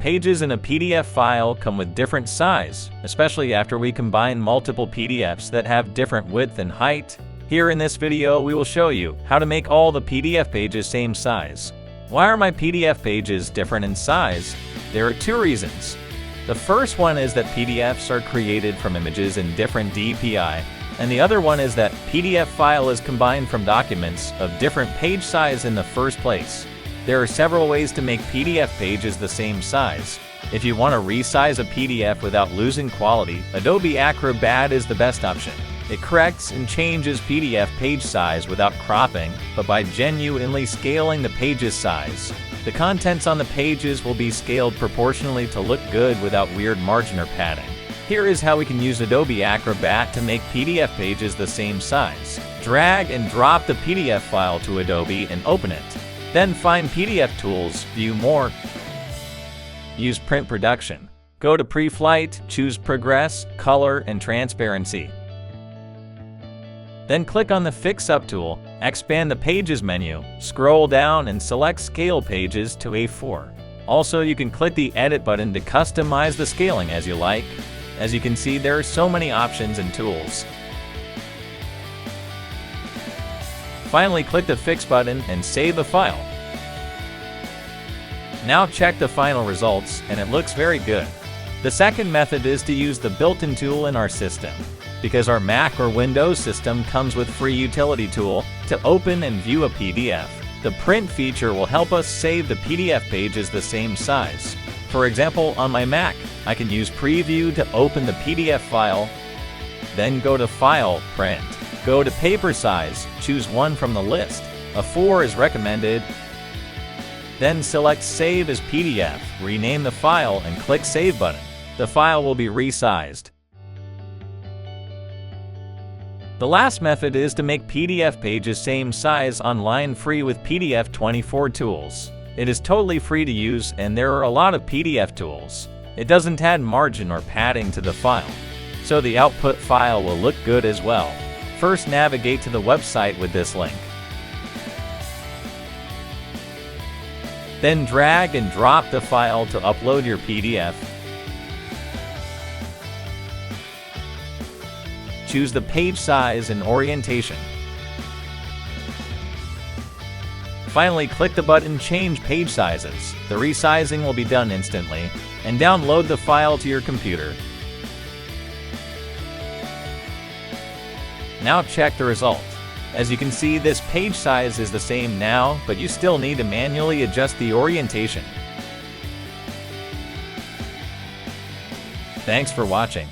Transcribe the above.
Pages in a PDF file come with different size, especially after we combine multiple PDFs that have different width and height. Here in this video, we will show you how to make all the PDF pages same size. Why are my PDF pages different in size? There are two reasons. The first one is that PDFs are created from images in different DPI, and the other one is that PDF file is combined from documents of different page size in the first place. There are several ways to make PDF pages the same size. If you want to resize a PDF without losing quality, Adobe Acrobat is the best option. It corrects and changes PDF page size without cropping, but by genuinely scaling the page's size. The contents on the pages will be scaled proportionally to look good without weird margin or padding. Here is how we can use Adobe Acrobat to make PDF pages the same size. Drag and drop the PDF file to Adobe and open it. Then find PDF Tools, View More. Use Print Production. Go to Pre-Flight, choose Progress, Color, and Transparency. Then click on the Fix Up tool, expand the Pages menu, scroll down and select Scale Pages to A4. Also, you can click the Edit button to customize the scaling as you like. As you can see, there are so many options and tools. Finally, click the Fix button and save the file. Now check the final results, and it looks very good. The second method is to use the built-in tool in our system. Because our Mac or Windows system comes with free utility tool to open and view a PDF. The print feature will help us save the PDF pages the same size. For example, on my Mac, I can use Preview to open the PDF file, then go to File, Print. Go to Paper Size, choose one from the list. A 4 is recommended. Then select Save as PDF, rename the file, and click Save button. The file will be resized. The last method is to make PDF pages same size online free with PDF 24 tools. It is totally free to use, and there are a lot of PDF tools. It doesn't add margin or padding to the file, so the output file will look good as well. First, navigate to the website with this link. Then drag and drop the file to upload your PDF. Choose the page size and orientation. Finally, click the button Change Page Sizes. The resizing will be done instantly, and download the file to your computer. Now check the result. As you can see, this page size is the same now, but you still need to manually adjust the orientation. Thanks for watching.